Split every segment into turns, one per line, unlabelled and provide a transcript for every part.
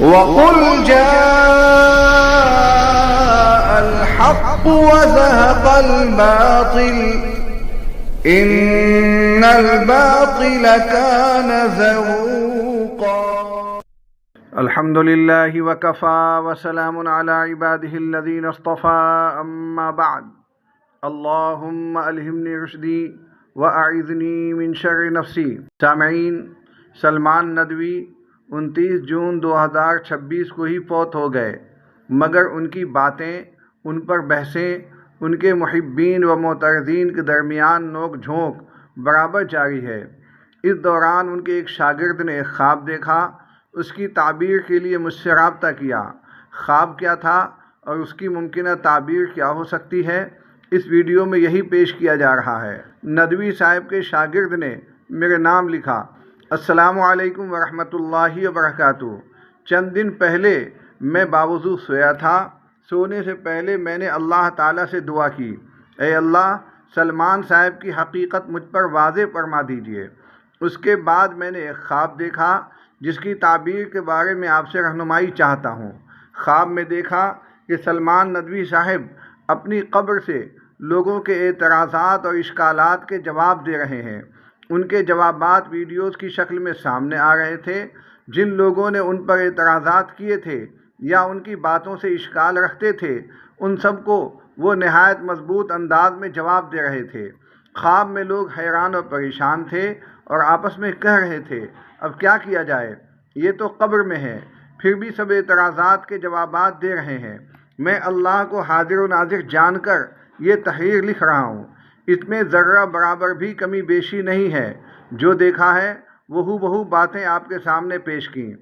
وَقُلْ جَاءَ الْحَقُّ وَزَهَقَ الْبَاطِلُ إِنَّ الْبَاطِلَ كَانَ زَهُوقًا۔
الحمد للہ وکفى وسلام علی عبادہ الذین اصطفى، اما بعد، اللہم الہمنی رشدی واعذنی من شر نفسی۔ سامعین، سلمان ندوی 29 جون 2026 کو ہی فوت ہو گئے، مگر ان کی باتیں، ان پر بحثیں، ان کے محبین و معترضین کے درمیان نوک جھونک برابر جاری ہے۔ اس دوران ان کے ایک شاگرد نے ایک خواب دیکھا، اس کی تعبیر کے لیے مجھ سے رابطہ کیا۔ خواب کیا تھا اور اس کی ممکنہ تعبیر کیا ہو سکتی ہے، اس ویڈیو میں یہی پیش کیا جا رہا ہے۔ ندوی صاحب کے شاگرد نے میرے نام لکھا: السلام علیکم ورحمۃ اللہ وبرکاتہ۔ چند دن پہلے میں باوضو سویا تھا۔ سونے سے پہلے میں نے اللہ تعالیٰ سے دعا کی، اے اللہ، سلمان صاحب کی حقیقت مجھ پر واضح فرما دیجیے۔ اس کے بعد میں نے ایک خواب دیکھا جس کی تعبیر کے بارے میں آپ سے رہنمائی چاہتا ہوں۔ خواب میں دیکھا کہ سلمان ندوی صاحب اپنی قبر سے لوگوں کے اعتراضات اور اشکالات کے جواب دے رہے ہیں۔ ان کے جوابات ویڈیوز کی شکل میں سامنے آ رہے تھے۔ جن لوگوں نے ان پر اعتراضات کیے تھے یا ان کی باتوں سے اشکال رکھتے تھے، ان سب کو وہ نہایت مضبوط انداز میں جواب دے رہے تھے۔ خواب میں لوگ حیران اور پریشان تھے اور آپس میں کہہ رہے تھے، اب کیا کیا جائے، یہ تو قبر میں ہے، پھر بھی سب اعتراضات کے جوابات دے رہے ہیں۔ میں اللہ کو حاضر و ناظر جان کر یہ تحریر لکھ رہا ہوں۔ اس میں ذرہ برابر بھی کمی بیشی نہیں ہے۔ جو دیکھا ہے وہ بہو باتیں آپ کے سامنے پیش کیں۔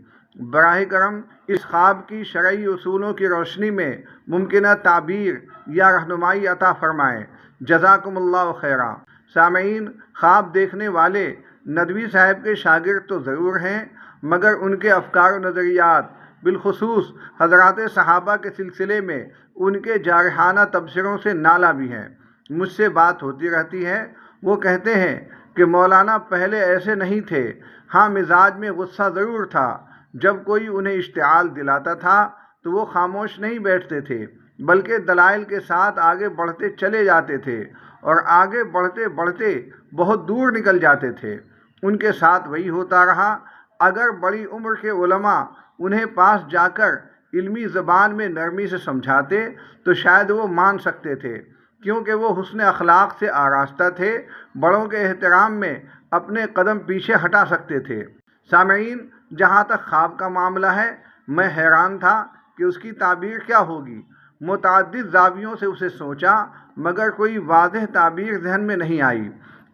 براہ کرم اس خواب کی شرعی اصولوں کی روشنی میں ممکنہ تعبیر یا رہنمائی عطا فرمائیں۔ جزاکم اللہ خیرا۔ سامعین، خواب دیکھنے والے ندوی صاحب کے شاگرد تو ضرور ہیں، مگر ان کے افکار و نظریات، بالخصوص حضرات صحابہ کے سلسلے میں ان کے جارحانہ تبصروں سے نالا بھی ہیں۔ مجھ سے بات ہوتی رہتی ہے۔ وہ کہتے ہیں کہ مولانا پہلے ایسے نہیں تھے، ہاں مزاج میں غصہ ضرور تھا۔ جب کوئی انہیں اشتعال دلاتا تھا تو وہ خاموش نہیں بیٹھتے تھے، بلکہ دلائل کے ساتھ آگے بڑھتے چلے جاتے تھے اور آگے بڑھتے بڑھتے بہت دور نکل جاتے تھے۔ ان کے ساتھ وہی ہوتا رہا۔ اگر بڑی عمر کے علماء انہیں پاس جا کر علمی زبان میں نرمی سے سمجھاتے تو شاید وہ مان سکتے تھے، کیونکہ وہ حسن اخلاق سے آراستہ تھے، بڑوں کے احترام میں اپنے قدم پیچھے ہٹا سکتے تھے۔ سامعین، جہاں تک خواب کا معاملہ ہے، میں حیران تھا کہ اس کی تعبیر کیا ہوگی۔ متعدد زاویوں سے اسے سوچا، مگر کوئی واضح تعبیر ذہن میں نہیں آئی۔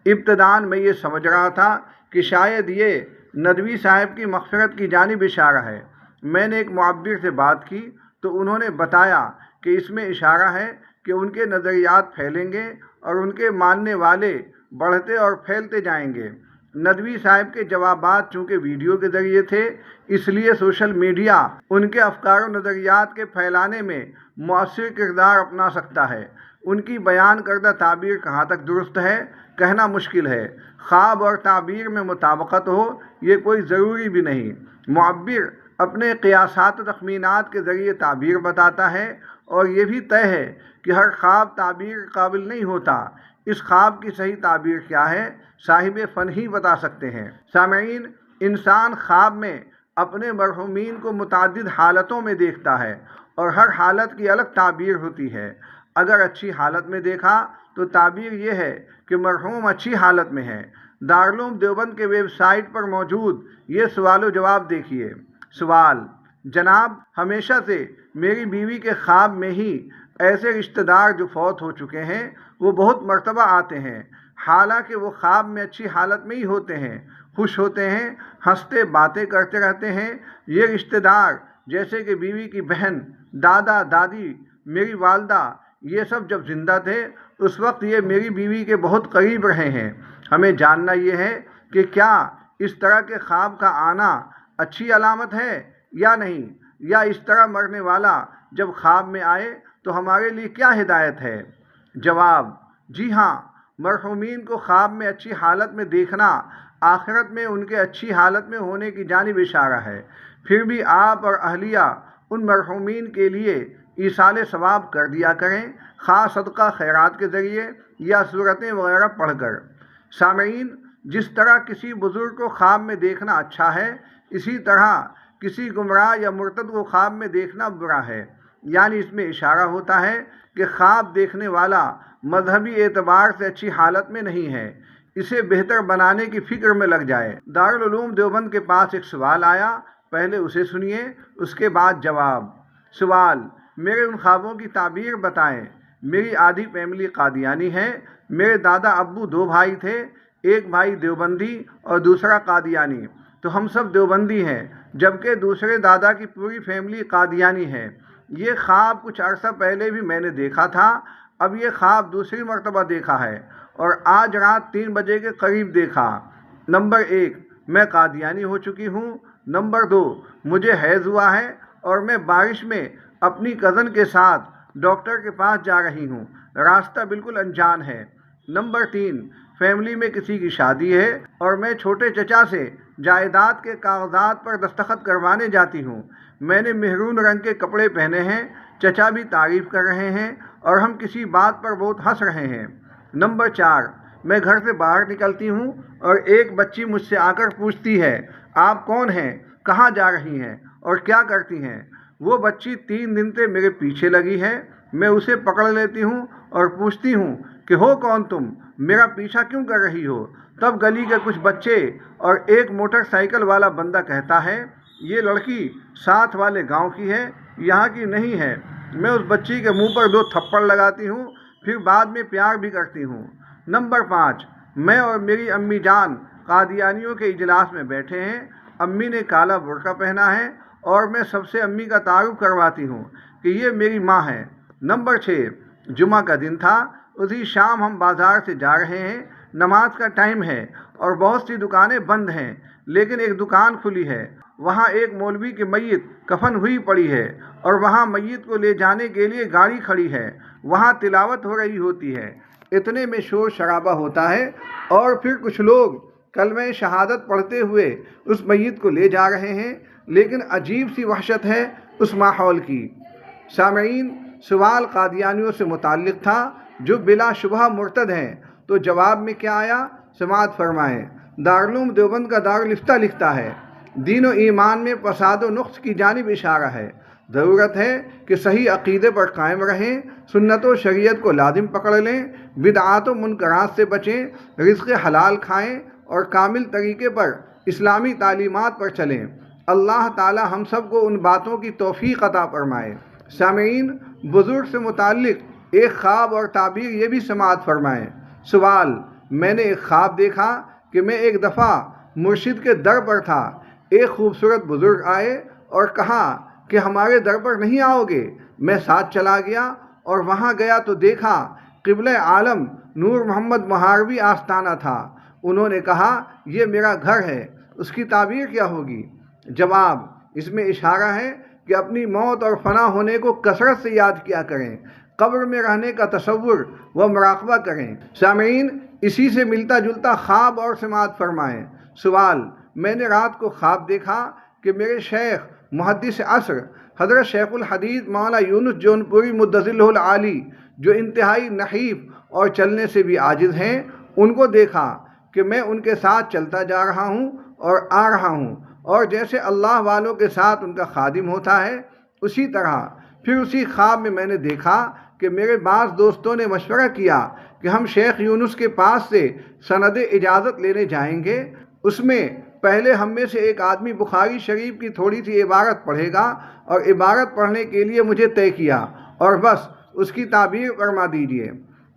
ابتداءً میں یہ سمجھ رہا تھا کہ شاید یہ ندوی صاحب کی مغفرت کی جانب اشارہ ہے۔ میں نے ایک معبر سے بات کی تو انہوں نے بتایا کہ اس میں اشارہ ہے کہ ان کے نظریات پھیلیں گے اور ان کے ماننے والے بڑھتے اور پھیلتے جائیں گے۔ ندوی صاحب کے جوابات چونکہ ویڈیو کے ذریعے تھے، اس لیے سوشل میڈیا ان کے افکار و نظریات کے پھیلانے میں مؤثر کردار اپنا سکتا ہے۔ ان کی بیان کردہ تعبیر کہاں تک درست ہے، کہنا مشکل ہے۔ خواب اور تعبیر میں مطابقت ہو، یہ کوئی ضروری بھی نہیں۔ معبر اپنے قیاسات و تخمینات کے ذریعے تعبیر بتاتا ہے، اور یہ بھی طے ہے کہ ہر خواب تعبیر قابل نہیں ہوتا۔ اس خواب کی صحیح تعبیر کیا ہے، صاحب فن ہی بتا سکتے ہیں۔ سامعین، انسان خواب میں اپنے مرحومین کو متعدد حالتوں میں دیکھتا ہے اور ہر حالت کی الگ تعبیر ہوتی ہے۔ اگر اچھی حالت میں دیکھا تو تعبیر یہ ہے کہ مرحوم اچھی حالت میں ہے۔ دارالعلوم دیوبند کے ویب سائٹ پر موجود یہ سوال و جواب دیکھیے۔ سوال: جناب، ہمیشہ سے میری بیوی کے خواب میں ہی ایسے رشتہ دار جو فوت ہو چکے ہیں وہ بہت مرتبہ آتے ہیں، حالانکہ وہ خواب میں اچھی حالت میں ہی ہوتے ہیں، خوش ہوتے ہیں، ہنستے باتیں کرتے رہتے ہیں۔ یہ رشتہ دار جیسے کہ بیوی کی بہن، دادا دادی، میری والدہ، یہ سب جب زندہ تھے اس وقت یہ میری بیوی کے بہت قریب رہے ہیں۔ ہمیں جاننا یہ ہے کہ کیا اس طرح کے خواب کا آنا اچھی علامت ہے یا نہیں، یا اس طرح مرنے والا جب خواب میں آئے تو ہمارے لیے کیا ہدایت ہے؟ جواب: جی ہاں، مرحومین کو خواب میں اچھی حالت میں دیکھنا آخرت میں ان کے اچھی حالت میں ہونے کی جانب اشارہ ہے۔ پھر بھی آپ اور اہلیہ ان مرحومین کے لیے ایصال ثواب کر دیا کریں، خواہ صدقہ خیرات کے ذریعے یا صورتیں وغیرہ پڑھ کر۔ سامعین، جس طرح کسی بزرگ کو خواب میں دیکھنا اچھا ہے، اسی طرح کسی گمراہ یا مرتد کو خواب میں دیکھنا برا ہے۔ یعنی اس میں اشارہ ہوتا ہے کہ خواب دیکھنے والا مذہبی اعتبار سے اچھی حالت میں نہیں ہے، اسے بہتر بنانے کی فکر میں لگ جائے۔ دارالعلوم دیوبند کے پاس ایک سوال آیا، پہلے اسے سنیے، اس کے بعد جواب۔ سوال: میرے ان خوابوں کی تعبیر بتائیں۔ میری آدھی فیملی قادیانی ہے۔ میرے دادا ابو 2 بھائی تھے، ایک بھائی دیوبندی اور دوسرا قادیانی، تو ہم سب دیوبندی ہیں، جبکہ دوسرے دادا کی پوری فیملی قادیانی ہے۔ یہ خواب کچھ عرصہ پہلے بھی میں نے دیکھا تھا، اب یہ خواب دوسری مرتبہ دیکھا ہے اور آج رات 3 بجے کے قریب دیکھا۔ نمبر 1، میں قادیانی ہو چکی ہوں۔ نمبر 2، مجھے حیض ہوا ہے اور میں بارش میں اپنی کزن کے ساتھ ڈاکٹر کے پاس جا رہی ہوں، راستہ بالکل انجان ہے۔ نمبر 3، فیملی میں کسی کی شادی ہے اور میں چھوٹے چچا سے جائیداد کے کاغذات پر دستخط کروانے جاتی ہوں۔ میں نے مہرون رنگ کے کپڑے پہنے ہیں، چچا بھی تعریف کر رہے ہیں اور ہم کسی بات پر بہت ہنس رہے ہیں۔ نمبر 4، میں گھر سے باہر نکلتی ہوں اور ایک بچی مجھ سے آ کر پوچھتی ہے، آپ کون ہیں، کہاں جا رہی ہیں اور کیا کرتی ہیں؟ وہ بچی 3 دن سے میرے پیچھے لگی ہے۔ میں اسے پکڑ لیتی ہوں اور پوچھتی ہوں کہ ہو کون تم، میرا پیچھا کیوں کر رہی ہو؟ تب گلی کے کچھ بچے اور ایک موٹر سائیکل والا بندہ کہتا ہے، یہ لڑکی ساتھ والے گاؤں کی ہے، یہاں کی نہیں ہے۔ میں اس بچی کے منہ پر 2 تھپڑ لگاتی ہوں، پھر بعد میں پیار بھی کرتی ہوں۔ نمبر 5، میں اور میری امی جان قادیانیوں کے اجلاس میں بیٹھے ہیں۔ امی نے کالا برقع پہنا ہے اور میں سب سے امی کا تعارف کرواتی ہوں کہ یہ میری ماں ہے۔ نمبر 6، جمعہ کا دن تھا، اسی شام ہم بازار سے جا رہے ہیں، نماز کا ٹائم ہے اور بہت سی دکانیں بند ہیں، لیکن ایک دکان کھلی ہے۔ وہاں ایک مولوی کی میت کفن ہوئی پڑی ہے اور وہاں میت کو لے جانے کے لیے گاڑی کھڑی ہے، وہاں تلاوت ہو رہی ہوتی ہے۔ اتنے میں شور شرابہ ہوتا ہے اور پھر کچھ لوگ کلمہ شہادت پڑھتے ہوئے اس میت کو لے جا رہے ہیں، لیکن عجیب سی وحشت ہے اس ماحول کی۔ سامعین، سوال قادیانیوں سے متعلق تھا جو بلا شبہ مرتد ہیں، تو جواب میں کیا آیا، سماعت فرمائیں۔ دارالعلوم دیوبند کا دارالفتہ لکھتا ہے، دین و ایمان میں فساد و نقص کی جانب اشارہ ہے۔ ضرورت ہے کہ صحیح عقیدے پر قائم رہیں، سنت و شریعت کو لازم پکڑ لیں، بدعات و منکرات سے بچیں، رزق حلال کھائیں اور کامل طریقے پر اسلامی تعلیمات پر چلیں۔ اللہ تعالی ہم سب کو ان باتوں کی توفیق عطا فرمائے۔ سامعین، بزرگ سے متعلق ایک خواب اور تعبیر یہ بھی سماعت فرمائیں۔ سوال: میں نے ایک خواب دیکھا کہ میں ایک دفعہ مرشد کے در پر تھا، ایک خوبصورت بزرگ آئے اور کہا کہ ہمارے در پر نہیں آؤ گے؟ میں ساتھ چلا گیا اور وہاں گیا تو دیکھا قبلہ عالم نور محمد مہاروی آستانہ تھا۔ انہوں نے کہا، یہ میرا گھر ہے، اس کی تعبیر کیا ہوگی؟ جواب: اس میں اشارہ ہے کہ اپنی موت اور فنا ہونے کو کثرت سے یاد کیا کریں، قبر میں رہنے کا تصور و مراقبہ کریں۔ سامعین، اسی سے ملتا جلتا خواب اور سماعت فرمائیں۔ سوال: میں نے رات کو خواب دیکھا کہ میرے شیخ محدث عصر حضرت شیخ الحدیث مولانا یونس جونپوری مدظلہ العالی، جو انتہائی نحیف اور چلنے سے بھی عاجز ہیں، ان کو دیکھا کہ میں ان کے ساتھ چلتا جا رہا ہوں اور آ رہا ہوں، اور جیسے اللہ والوں کے ساتھ ان کا خادم ہوتا ہے اسی طرح۔ پھر اسی خواب میں نے دیکھا کہ میرے بعض دوستوں نے مشورہ کیا کہ ہم شیخ یونس کے پاس سے سند اجازت لینے جائیں گے۔ اس میں پہلے ہم میں سے ایک آدمی بخاری شریف کی تھوڑی سی عبارت پڑھے گا اور عبارت پڑھنے کے لیے مجھے طے کیا، اور بس اس کی تعبیر فرما دیجیے۔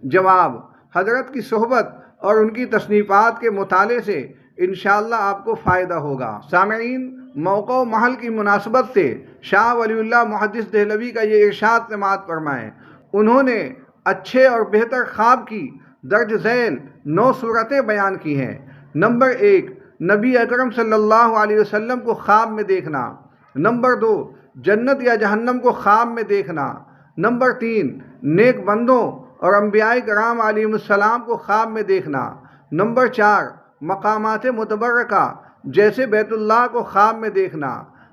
جواب: حضرت کی صحبت اور ان کی تصنیفات کے مطالعے سے انشاءاللہ آپ کو فائدہ ہوگا۔ سامعین، موقع و محل کی مناسبت سے شاہ ولی اللہ محدث دہلوی کا یہ ارشاد سماعت فرمائیں۔ انہوں نے اچھے اور بہتر خواب کی درج ذیل 9 صورتیں بیان کی ہیں۔ نمبر 1، نبی اکرم صلی اللہ علیہ وسلم کو خواب میں دیکھنا۔ نمبر 2، جنت یا جہنم کو خواب میں دیکھنا۔ نمبر 3، نیک بندوں اور انبیاء کرام علیہ السلام کو خواب میں دیکھنا۔ نمبر 4، مقامات متبرکہ جیسے بیت اللہ کو خواب میں دیکھنا۔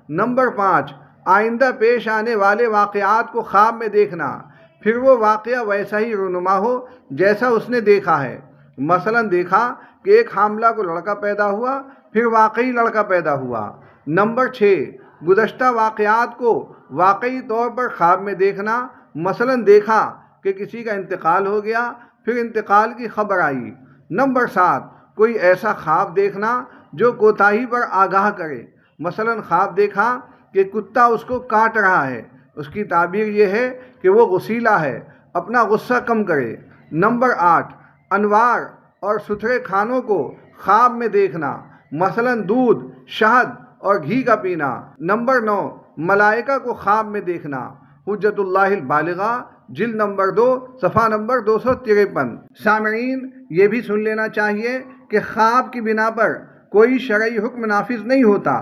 نمبر 5، آئندہ پیش آنے والے واقعات کو خواب میں دیکھنا، پھر وہ واقعہ ویسا ہی رونما ہو جیسا اس نے دیکھا ہے۔ مثلا دیکھا کہ ایک حاملہ کو لڑکا پیدا ہوا، پھر واقعی لڑکا پیدا ہوا۔ نمبر 6، گزشتہ واقعات کو واقعی طور پر خواب میں دیکھنا، مثلا دیکھا کہ کسی کا انتقال ہو گیا، پھر انتقال کی خبر آئی۔ نمبر 7، کوئی ایسا خواب دیکھنا جو کوتاہی پر آگاہ کرے، مثلا خواب دیکھا کہ کتا اس کو کاٹ رہا ہے، اس کی تعبیر یہ ہے کہ وہ غصیلا ہے، اپنا غصہ کم کرے۔ نمبر 8، انوار اور ستھرے کھانوں کو خواب میں دیکھنا، مثلا دودھ، شہد اور گھی کا پینا۔ نمبر 9، ملائکہ کو خواب میں دیکھنا۔ حجت اللہ البالغہ، جلد نمبر 2، صفحہ نمبر 253۔ سامعین، یہ بھی سن لینا چاہیے کہ خواب کی بنا پر کوئی شرعی حکم نافذ نہیں ہوتا۔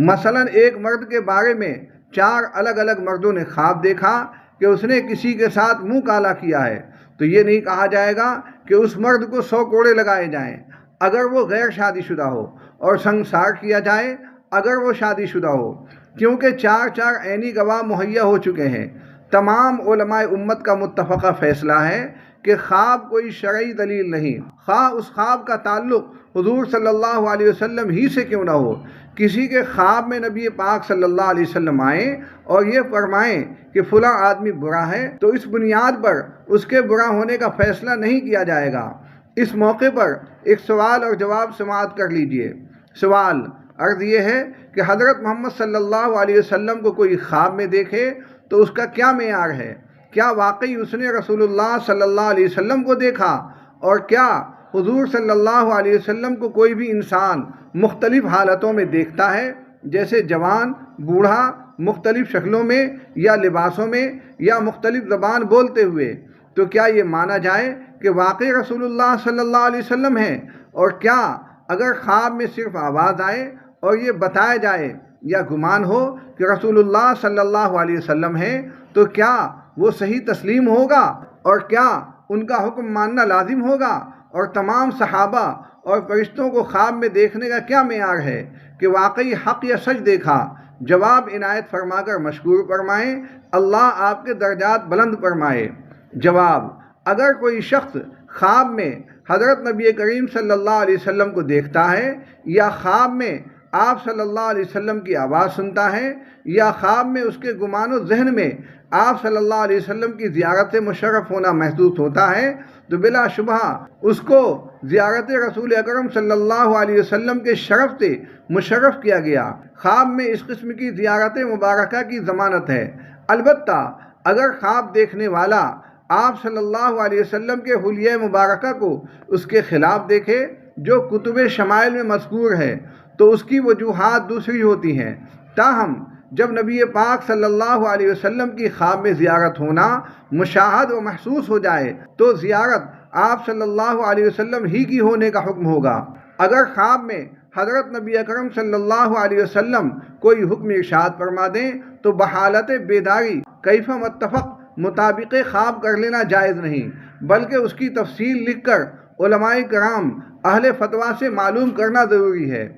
مثلا ایک مرد کے بارے میں 4 الگ الگ مردوں نے خواب دیکھا کہ اس نے کسی کے ساتھ منہ کالا کیا ہے، تو یہ نہیں کہا جائے گا کہ اس مرد کو 100 کوڑے لگائے جائیں اگر وہ غیر شادی شدہ ہو، اور سنسار کیا جائے اگر وہ شادی شدہ ہو، کیونکہ 4 عینی گواہ مہیا ہو چکے ہیں۔ تمام علماء امت کا متفقہ فیصلہ ہے کہ خواب کوئی شرعی دلیل نہیں، خواہ اس خواب کا تعلق حضور صلی اللہ علیہ وسلم ہی سے کیوں نہ ہو۔ کسی کے خواب میں نبی پاک صلی اللہ علیہ وسلم آئیں اور یہ فرمائیں کہ فلاں آدمی برا ہے، تو اس بنیاد پر اس کے برا ہونے کا فیصلہ نہیں کیا جائے گا۔ اس موقع پر ایک سوال اور جواب سماعت کر لیجئے۔ سوال عرض یہ ہے کہ حضرت محمد صلی اللہ علیہ وسلم کو کوئی خواب میں دیکھے تو اس کا کیا معیار ہے؟ کیا واقعی اس نے رسول اللہ صلی اللہ علیہ وسلم کو دیکھا؟ اور کیا حضور صلی اللہ علیہ وسلم کو کوئی بھی انسان مختلف حالتوں میں دیکھتا ہے، جیسے جوان، بوڑھا، مختلف شکلوں میں یا لباسوں میں یا مختلف زبان بولتے ہوئے؟ تو کیا یہ مانا جائے کہ واقعی رسول اللہ صلی اللہ علیہ وسلم ہیں؟ اور کیا اگر خواب میں صرف آواز آئے اور یہ بتایا جائے یا گمان ہو کہ رسول اللہ صلی اللہ علیہ وسلم ہیں، تو کیا وہ صحیح تسلیم ہوگا؟ اور کیا ان کا حکم ماننا لازم ہوگا؟ اور تمام صحابہ اور فرشتوں کو خواب میں دیکھنے کا کیا معیار ہے کہ واقعی حق یا سچ دیکھا؟ جواب عنایت فرما کر مشکور فرمائیں، اللہ آپ کے درجات بلند فرمائے۔ جواب، اگر کوئی شخص خواب میں حضرت نبی کریم صلی اللہ علیہ وسلم کو دیکھتا ہے، یا خواب میں آپ صلی اللہ علیہ وسلم کی آواز سنتا ہے، یا خواب میں اس کے گمان و ذہن میں آپ صلی اللہ علیہ وسلم کی زیارت سے مشرف ہونا محسوس ہوتا ہے، تو بلا شبہ اس کو زیارت رسول اکرم صلی اللہ علیہ وسلم کے شرف سے مشرف کیا گیا۔ خواب میں اس قسم کی زیارت مبارکہ کی ضمانت ہے۔ البتہ اگر خواب دیکھنے والا آپ صلی اللہ علیہ وسلم کے حلیہ مبارکہ کو اس کے خلاف دیکھے جو کتب شمائل میں مذکور ہے، تو اس کی وجوہات دوسری ہوتی ہیں۔ تاہم جب نبی پاک صلی اللہ علیہ وسلم کی خواب میں زیارت ہونا مشاہد و محسوس ہو جائے تو زیارت آپ صلی اللہ علیہ وسلم ہی کی ہونے کا حکم ہوگا۔ اگر خواب میں حضرت نبی اکرم صلی اللہ علیہ وسلم کوئی حکم ارشاد فرما دیں تو بحالت بیداری کیف متفق مطابق خواب کر لینا جائز نہیں، بلکہ اس کی تفصیل لکھ کر علماء کرام اہل فتویٰ سے معلوم کرنا ضروری ہے۔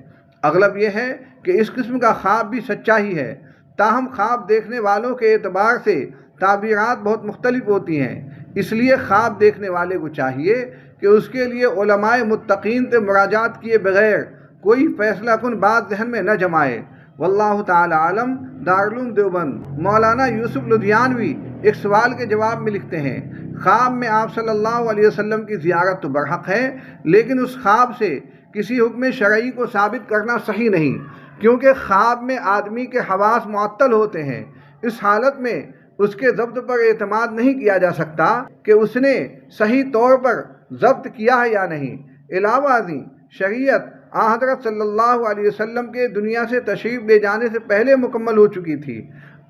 اغلب یہ ہے کہ اس قسم کا خواب بھی سچا ہی ہے، تاہم خواب دیکھنے والوں کے اعتبار سے تعبیرات بہت مختلف ہوتی ہیں، اس لیے خواب دیکھنے والے کو چاہیے کہ اس کے لیے علماء متقین سے مراجعات کیے بغیر کوئی فیصلہ کن بات ذہن میں نہ جمائے۔ واللہ تعالی عالم۔ دارالعلوم دیوبند۔ مولانا یوسف لدھیانوی ایک سوال کے جواب میں لکھتے ہیں، خواب میں آپ صلی اللہ علیہ وسلم کی زیارت تو برحق ہے، لیکن اس خواب سے کسی حکم شرعی کو ثابت کرنا صحیح نہیں، کیونکہ خواب میں آدمی کے حواس معطل ہوتے ہیں۔ اس حالت میں اس کے ضبط پر اعتماد نہیں کیا جا سکتا کہ اس نے صحیح طور پر ضبط کیا ہے یا نہیں۔ علاوہ ازیں شریعت حضرت صلی اللہ علیہ وسلم کے دنیا سے تشریف لے جانے سے پہلے مکمل ہو چکی تھی،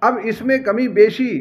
اب اس میں کمی بیشی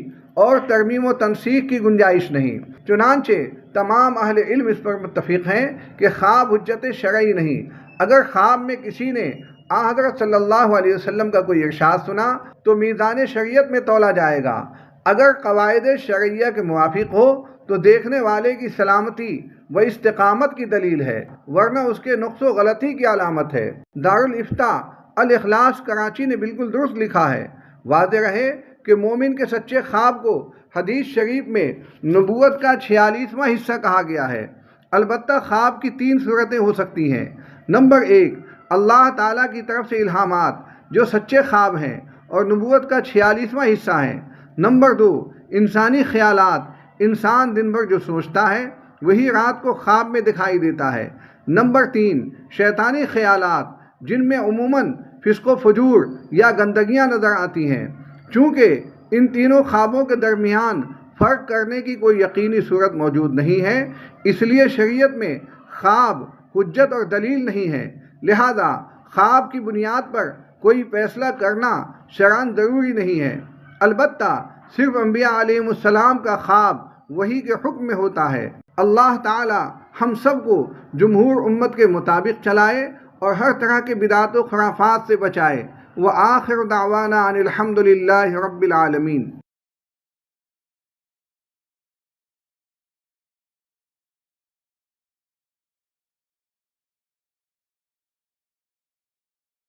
اور ترمیم و تنسیخ کی گنجائش نہیں۔ چنانچہ تمام اہل علم اس پر متفق ہیں کہ خواب حجت شرعی نہیں۔ اگر خواب میں کسی نے حضرت صلی اللہ علیہ وسلم کا کوئی ارشاد سنا تو میزان شریعت میں تولا جائے گا، اگر قواعد شرعیہ کے موافق ہو تو دیکھنے والے کی سلامتی و استقامت کی دلیل ہے، ورنہ اس کے نقص و غلطی کی علامت ہے۔ دارالافتاء الاخلاص کراچی نے بالکل درست لکھا ہے۔ واضح رہے کہ مومن کے سچے خواب کو حدیث شریف میں نبوت کا 46واں حصہ کہا گیا ہے۔ البتہ خواب کی 3 صورتیں ہو سکتی ہیں۔ نمبر 1، اللہ تعالیٰ کی طرف سے الہامات جو سچے خواب ہیں اور نبوت کا 46واں حصہ ہیں۔ نمبر 2، انسانی خیالات، انسان دن بھر جو سوچتا ہے وہی رات کو خواب میں دکھائی دیتا ہے۔ نمبر 3، شیطانی خیالات جن میں عموماً فسق و فجور یا گندگیاں نظر آتی ہیں۔ چونکہ ان تینوں خوابوں کے درمیان فرق کرنے کی کوئی یقینی صورت موجود نہیں ہے، اس لیے شریعت میں خواب حجت اور دلیل نہیں ہے، لہذا خواب کی بنیاد پر کوئی فیصلہ کرنا شرعاً ضروری نہیں ہے۔ البتہ صرف انبیاء علیہ السلام کا خواب وحی کے حکم میں ہوتا ہے۔ اللہ تعالی ہم سب کو جمہور امت کے مطابق چلائے اور ہر طرح کے بدعت و خرافات سے بچائے۔ وآخر دعوانا ان الحمد للہ رب العالمین۔